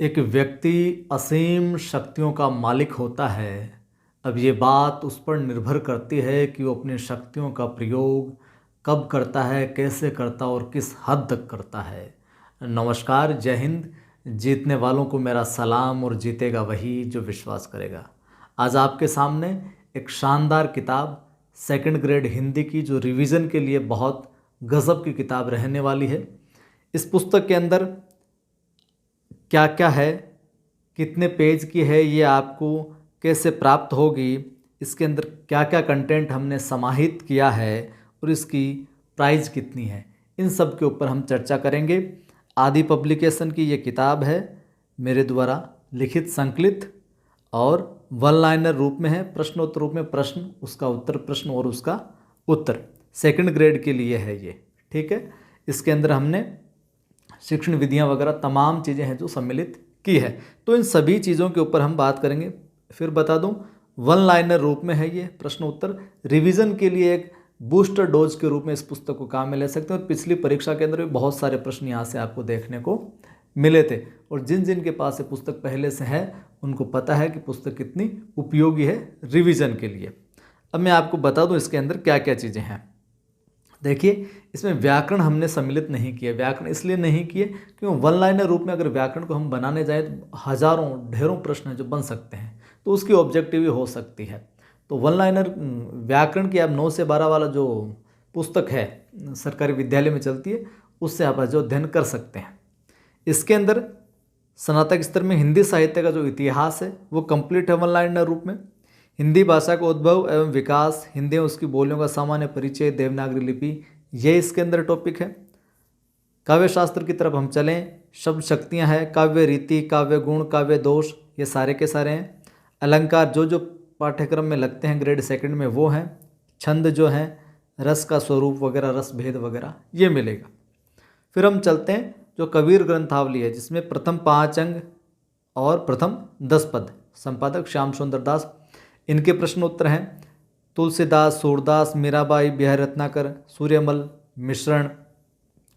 एक व्यक्ति असीम शक्तियों का मालिक होता है। अब ये बात उस पर निर्भर करती है कि वो अपनी शक्तियों का प्रयोग कब करता है, कैसे करता है और किस हद तक करता है। नमस्कार, जय हिंद। जीतने वालों को मेरा सलाम और जीतेगा वही जो विश्वास करेगा। आज आपके सामने एक शानदार किताब सेकंड ग्रेड हिंदी की, जो रिवीजन के लिए बहुत गज़ब की किताब रहने वाली है। इस पुस्तक के अंदर क्या क्या है, कितने पेज की है, ये आपको कैसे प्राप्त होगी, इसके अंदर क्या क्या कंटेंट हमने समाहित किया है और इसकी प्राइस कितनी है, इन सब के ऊपर हम चर्चा करेंगे। आदि पब्लिकेशन की ये किताब है, मेरे द्वारा लिखित संकलित और वन लाइनर रूप में है, प्रश्नोत्तर रूप में, प्रश्न उसका उत्तर, प्रश्न और उसका उत्तर। सेकंड ग्रेड के लिए है ये, ठीक है। इसके अंदर हमने शिक्षण विधियां वगैरह तमाम चीज़ें हैं जो सम्मिलित की है। तो इन सभी चीज़ों के ऊपर हम बात करेंगे। फिर बता दूं, वन लाइनर रूप में है ये प्रश्न उत्तर। रिवीजन के लिए एक बूस्टर डोज के रूप में इस पुस्तक को काम में ले सकते हैं। और पिछली परीक्षा के अंदर भी बहुत सारे प्रश्न यहाँ से आपको देखने को मिले थे, और जिन जिन के पास ये पुस्तक पहले से है उनको पता है कि पुस्तक कितनी उपयोगी है रिवीजन के लिए। अब मैं आपको बता दूँ इसके अंदर क्या क्या चीज़ें हैं। देखिए, इसमें व्याकरण हमने सम्मिलित नहीं किया। व्याकरण इसलिए नहीं किए क्योंकि वन लाइनर रूप में अगर व्याकरण को हम बनाने जाए तो हज़ारों ढेरों प्रश्न हैं जो बन सकते हैं, तो उसकी ऑब्जेक्टिव हो सकती है। तो वन लाइनर व्याकरण की आप 9 से 12 वाला जो पुस्तक है सरकारी विद्यालय में चलती है, उससे आप जो अध्ययन कर सकते हैं। इसके अंदर स्नातक स्तर में हिंदी साहित्य का जो इतिहास है वो कंप्लीट है वन लाइनर रूप में। हिंदी भाषा का उद्भव एवं विकास, हिंदी में उसकी बोलियों का सामान्य परिचय, देवनागरी लिपि, ये इसके अंदर टॉपिक है। काव्य शास्त्र की तरफ हम चलें, शब्द शक्तियाँ हैं, काव्य रीति, काव्य गुण, काव्य दोष, ये सारे के सारे हैं। अलंकार जो जो पाठ्यक्रम में लगते हैं ग्रेड सेकंड में वो हैं। छंद जो हैं, रस का स्वरूप वगैरह, रस भेद वगैरह, ये मिलेगा। फिर हम चलते हैं जो कबीर ग्रंथावली है, जिसमें प्रथम 5 अंग और प्रथम 10 पद, संपादक श्याम सुंदर दास, इनके प्रश्न उत्तर हैं। तुलसीदास, सूरदास, मीराबाई, बिहारी रत्नाकर, सूर्यमल मिश्रण,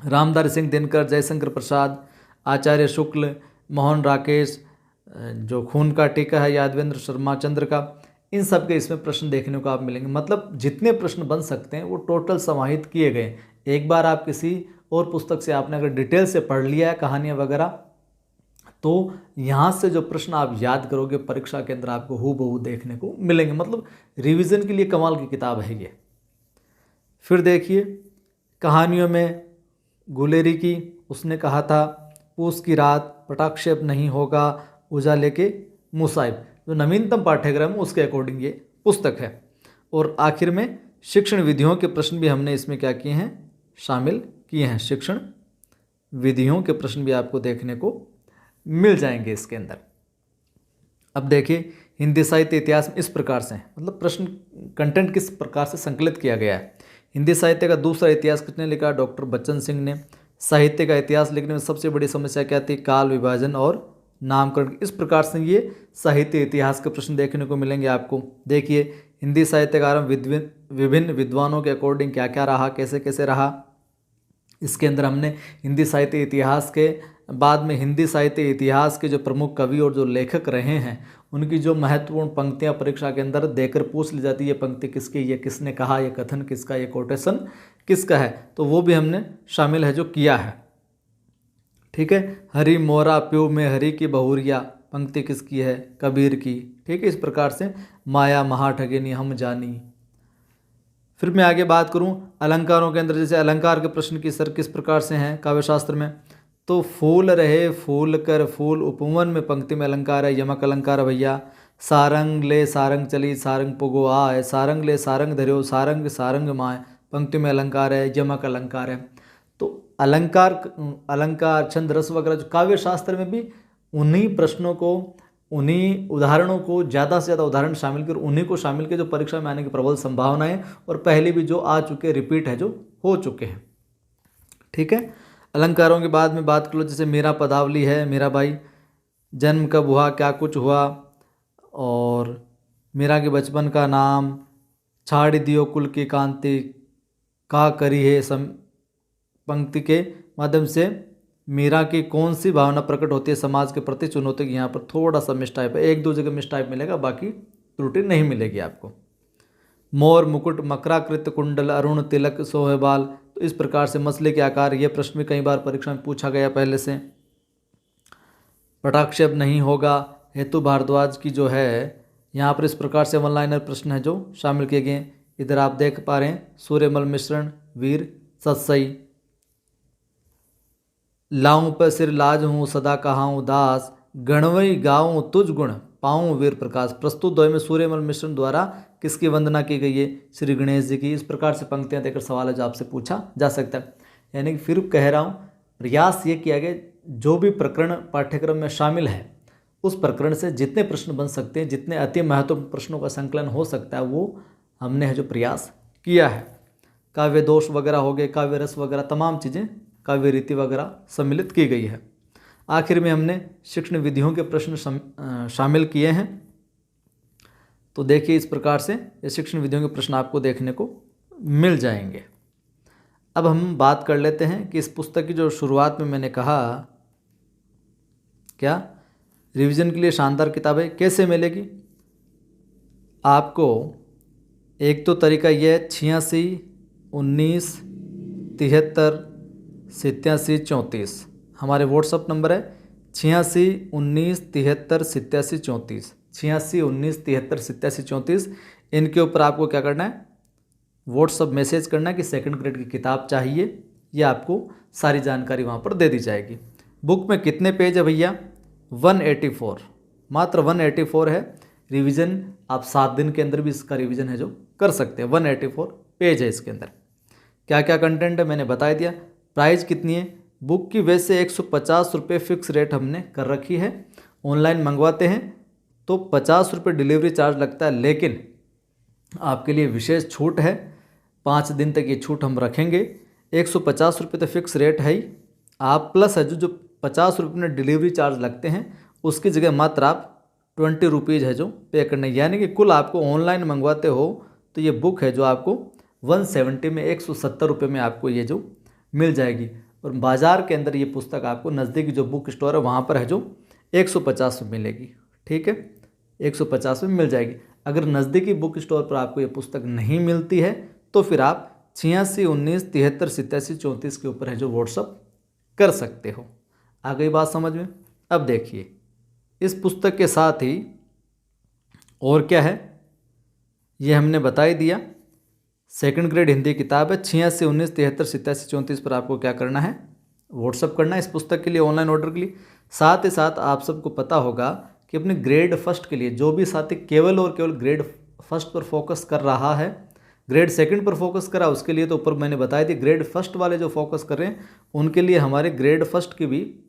रामधारी सिंह दिनकर, जयशंकर प्रसाद, आचार्य शुक्ल, मोहन राकेश, जो खून का टीका है यादवेंद्र शर्मा चंद्र का, इन सब के इसमें प्रश्न देखने को आप मिलेंगे। मतलब जितने प्रश्न बन सकते हैं वो टोटल समाहित किए गए। एक बार आप किसी और पुस्तक से आपने अगर डिटेल से पढ़ लिया है कहानियाँ वगैरह, तो यहाँ से जो प्रश्न आप याद करोगे परीक्षा के अंदर आपको हूबहू देखने को मिलेंगे। मतलब रिवीजन के लिए कमाल की किताब है ये। फिर देखिए, कहानियों में गुलेरी की, उसने कहा था पूस की रात, पटाक्षेप नहीं होगा, उजाले के मुसाइब, जो नवीनतम पाठ्यक्रम है उसके अकॉर्डिंग ये पुस्तक है। और आखिर में शिक्षण विधियों के प्रश्न भी हमने इसमें क्या किए हैं, शामिल किए हैं। शिक्षण विधियों के प्रश्न भी आपको देखने को मिल जाएंगे इसके अंदर। अब देखिए, हिंदी साहित्य इतिहास में इस प्रकार से है, मतलब प्रश्न कंटेंट किस प्रकार से संकलित किया गया है। हिंदी साहित्य का दूसरा इतिहास किसने लिखा, डॉक्टर बच्चन सिंह ने। साहित्य का इतिहास लिखने में सबसे बड़ी समस्या क्या थी, काल विभाजन और नामकरण। इस प्रकार से ये साहित्य इतिहास के प्रश्न देखने को मिलेंगे आपको। देखिए, हिंदी साहित्य का आरंभ विभिन्न विद्वानों के अकॉर्डिंग क्या क्या रहा, कैसे कैसे रहा। इसके अंदर हमने हिंदी साहित्य इतिहास के बाद में हिंदी साहित्य इतिहास के जो प्रमुख कवि और जो लेखक रहे हैं उनकी जो महत्वपूर्ण पंक्तियां परीक्षा के अंदर देकर पूछ ली जाती है, ये पंक्ति किसकी, ये किसने कहा, ये कथन किसका, ये कोटेशन किसका है, तो वो भी हमने शामिल है जो किया है। ठीक है, हरि मोरा प्यू में हरि की बहुरिया, पंक्ति किसकी है, कबीर की। ठीक है, इस प्रकार से माया महा ठगिनी हम जानी। फिर मैं आगे बात करूं अलंकारों के अंदर, जैसे अलंकार के प्रश्न की सर किस प्रकार से हैं काव्यशास्त्र में, तो फूल रहे फूल कर फूल, उपवन में पंक्ति में अलंकार है, यमक अलंकार है भैया। सारंग ले सारंग चली, सारंग पुगो आए, सारंग ले सारंग धर्यो, सारंग सारंग माए, पंक्ति में अलंकार है, यमक अलंकार है। तो अलंकार छंद रस वगैरह जो काव्य शास्त्र में भी उन्हीं प्रश्नों को, उन्हीं उदाहरणों को, ज़्यादा से ज़्यादा उदाहरण शामिल कर, उन्हीं को शामिल कर जो परीक्षा में आने की प्रबल संभावनाएं, और पहले भी जो आ चुके, रिपीट है जो हो चुके हैं। ठीक है, अलंकारों के बाद में बात कर लो, जैसे मीरा पदावली है, मीराबाई, जन्म कब हुआ, क्या कुछ हुआ, और मीरा के बचपन का नाम, छाड़ दियो कुल की कांति, का करी है, पंक्ति के माध्यम से मीरा की कौन सी भावना प्रकट होती है समाज के प्रति चुनौती की? यहाँ पर थोड़ा सा मिसटाइप है, एक दो जगह मिसटाइप मिलेगा, बाकी त्रुटि नहीं मिलेगी आपको। मोर मुकुट मकराकृत कुंडल अरुण तिलक सोहे बाल, तो इस प्रकार से मछली के आकार, ये प्रश्न भी कई बार परीक्षा में पूछा गया पहले से। पटाक्षेप नहीं होगा। हेतु भारद्वाज की जो है यहाँ पर इस प्रकार से वन लाइनर प्रश्न है जो शामिल किए गए। इधर आप देख पा रहे हैं, सूर्यमल मिश्रण वीर सत्सई, लाऊं पर सिर लाज हूँ सदा कहाऊँ दास, गणवई गाऊँ तुझ गुण पाऊँ वीर प्रकाश। प्रस्तुत द्वय में सूर्यमल मिश्रण द्वारा किसकी वंदना की गई है? श्री गणेश जी की। इस प्रकार से पंक्तियाँ देकर सवाल है जो आपसे पूछा जा सकता है। यानी कि फिर कह रहा हूँ, प्रयास ये किया गया जो भी प्रकरण पाठ्यक्रम में शामिल है उस प्रकरण से जितने प्रश्न बन सकते हैं, जितने अति महत्वपूर्ण प्रश्नों का संकलन हो सकता है, वो हमने है जो प्रयास किया है। काव्य दोष वगैरह हो गए, काव्य रस वगैरह, तमाम चीज़ें, काव्य रीति वगैरह सम्मिलित की गई है। आखिर में हमने शिक्षण विधियों के प्रश्न शामिल किए हैं। तो देखिए इस प्रकार से ये शिक्षण विधियों के प्रश्न आपको देखने को मिल जाएंगे। अब हम बात कर लेते हैं कि इस पुस्तक की जो शुरुआत में मैंने कहा, क्या रिवीजन के लिए शानदार किताबें कैसे मिलेगी? आपको एक तो तरीका यह है 86 19 73 87 34, हमारे व्हाट्सअप नंबर है 86 19 73 87 34, 86 19 73 87 34। इनके ऊपर आपको क्या करना है? व्हाट्सअप मैसेज करना है कि सेकंड ग्रेड की किताब चाहिए, ये आपको सारी जानकारी वहाँ पर दे दी जाएगी। बुक में कितने पेज है भैया? 184, मात्र 184 है। रिवीजन आप 7 दिन के अंदर भी इसका रिवीजन है जो कर सकते हैं। 184 पेज है इसके अंदर। क्या क्या कंटेंट है मैंने बता दिया। प्राइस कितनी है? बुक की वैसे 150 रुपये फिक्स रेट हमने कर रखी है। ऑनलाइन मंगवाते हैं तो 50 रुपये डिलीवरी चार्ज लगता है, लेकिन आपके लिए विशेष छूट है, 5 दिन तक ये छूट हम रखेंगे। 150 रुपये तो फिक्स रेट है ही, आप प्लस है जो 50 रुपये में डिलीवरी चार्ज लगते हैं उसकी जगह मात्र आप 20 रुपीज़ है जो पे करना है। यानी कि कुल आपको ऑनलाइन मंगवाते हो तो ये बुक है जो आपको 170 में 170 रुपये में आपको ये जो मिल जाएगी। और बाज़ार के अंदर ये पुस्तक आपको नज़दीकी जो बुक स्टोर है वहाँ पर है जो 150 में मिलेगी। ठीक है, 150 में मिल जाएगी। अगर नज़दीकी बुक स्टोर पर आपको ये पुस्तक नहीं मिलती है तो फिर आप 86 19 73 87 34 के ऊपर है जो व्हाट्सअप कर सकते हो। आ गई बात समझ में? अब देखिए इस पुस्तक के साथ ही और क्या है ये हमने बता ही दिया। सेकंड ग्रेड हिंदी किताब है, 86 19 73 87 34 पर आपको क्या करना है? व्हाट्सअप करना है इस पुस्तक के लिए, ऑनलाइन ऑर्डर के लिए। साथ ही साथ आप सबको पता होगा कि अपने ग्रेड फर्स्ट के लिए जो भी साथी केवल और केवल ग्रेड फर्स्ट पर फोकस कर रहा है, ग्रेड सेकंड पर फोकस करा उसके लिए तो ऊपर मैंने बताया थी। ग्रेड फर्स्ट वाले जो फोकस कर रहे हैं उनके लिए हमारे ग्रेड फर्स्ट की भी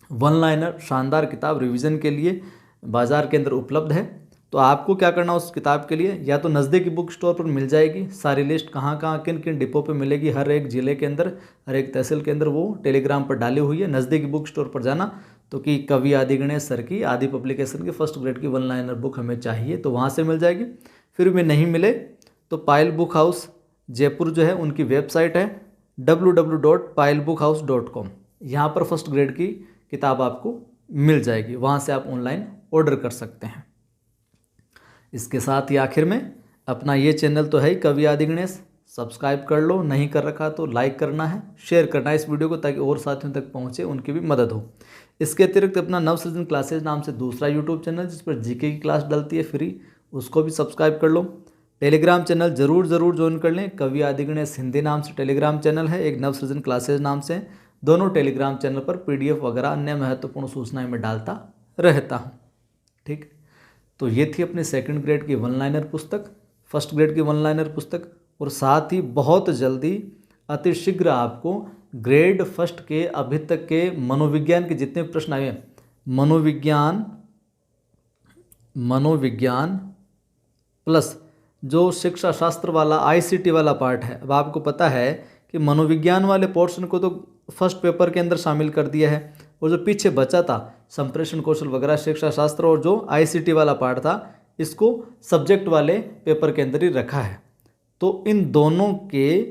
वन लाइनर शानदार किताब रिवीजन के लिए बाज़ार के अंदर उपलब्ध है। तो आपको क्या करना उस किताब के लिए, या तो नज़दीकी बुक स्टोर पर मिल जाएगी सारी लिस्ट, कहाँ कहाँ किन किन डिपो पे मिलेगी, हर एक ज़िले के अंदर हर एक तहसील के अंदर वो टेलीग्राम पर डाली हुई है। नज़दीकी बुक स्टोर पर जाना तो कि कवि आदि गणेश सर की आदि पब्लिकेशन की फर्स्ट ग्रेड की वन लाइनर बुक हमें चाहिए तो वहाँ से मिल जाएगी। फिर भी नहीं मिले तो पायल बुक हाउस जयपुर जो है उनकी वेबसाइट है www.payalbookhouse.com, यहाँ पर फर्स्ट ग्रेड की किताब आपको मिल जाएगी, वहाँ से आप ऑनलाइन ऑर्डर कर सकते हैं। इसके साथ ही आखिर में अपना ये चैनल तो है ही कवि आदि गणेश, सब्सक्राइब कर लो, नहीं कर रखा तो लाइक करना है, शेयर करना है इस वीडियो को ताकि और साथियों तक पहुँचे, उनकी भी मदद हो। इसके अतिरिक्त अपना नवसृजन क्लासेज नाम से दूसरा यूट्यूब चैनल जिस पर जीके की क्लास डलती है फ्री, उसको भी सब्सक्राइब कर लो। टेलीग्राम चैनल ज़रूर ज्वाइन कर लें, कवि आदि गणेश हिंदी नाम से टेलीग्राम चैनल है, एक नवसृजन क्लासेज नाम से। दोनों टेलीग्राम चैनल पर PDF वगैरह अन्य महत्वपूर्ण सूचनाएं मैं डालता रहता हूँ। ठीक, तो ये थी अपनी सेकंड ग्रेड की वन लाइनर पुस्तक, फर्स्ट ग्रेड की वन लाइनर पुस्तक। और साथ ही बहुत जल्दी अतिशीघ्र आपको ग्रेड फर्स्ट के अभी तक के मनोविज्ञान के जितने प्रश्न आए हैं, मनोविज्ञान प्लस जो शिक्षा शास्त्र वाला ICT वाला पार्ट है। अब आपको पता है कि मनोविज्ञान वाले पोर्शन को तो फर्स्ट पेपर के अंदर शामिल कर दिया है, और जो पीछे बचा था संप्रेषण कौशल वगैरह शिक्षा शास्त्र और जो ICT वाला पार्ट था इसको सब्जेक्ट वाले पेपर के अंदर ही रखा है। तो इन दोनों के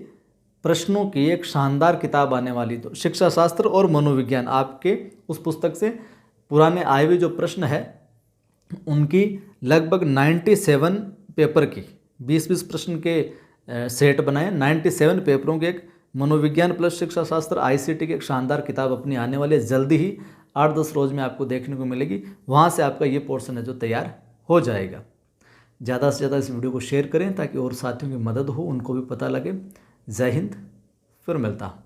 प्रश्नों की एक शानदार किताब आने वाली। तो शिक्षा शास्त्र और मनोविज्ञान आपके उस पुस्तक से पुराने आए हुए जो प्रश्न है उनकी लगभग 97 पेपर की 20-20 प्रश्न के सेट बनाए, 97 पेपरों के एक मनोविज्ञान प्लस शिक्षा शास्त्र आईसीटी की एक शानदार किताब अपनी आने वाली है। जल्दी ही 8-10 रोज में आपको देखने को मिलेगी। वहाँ से आपका ये पोर्शन है जो तैयार हो जाएगा। ज़्यादा से ज़्यादा इस वीडियो को शेयर करें ताकि और साथियों की मदद हो, उनको भी पता लगे। जय हिंद, फिर मिलता हूँ।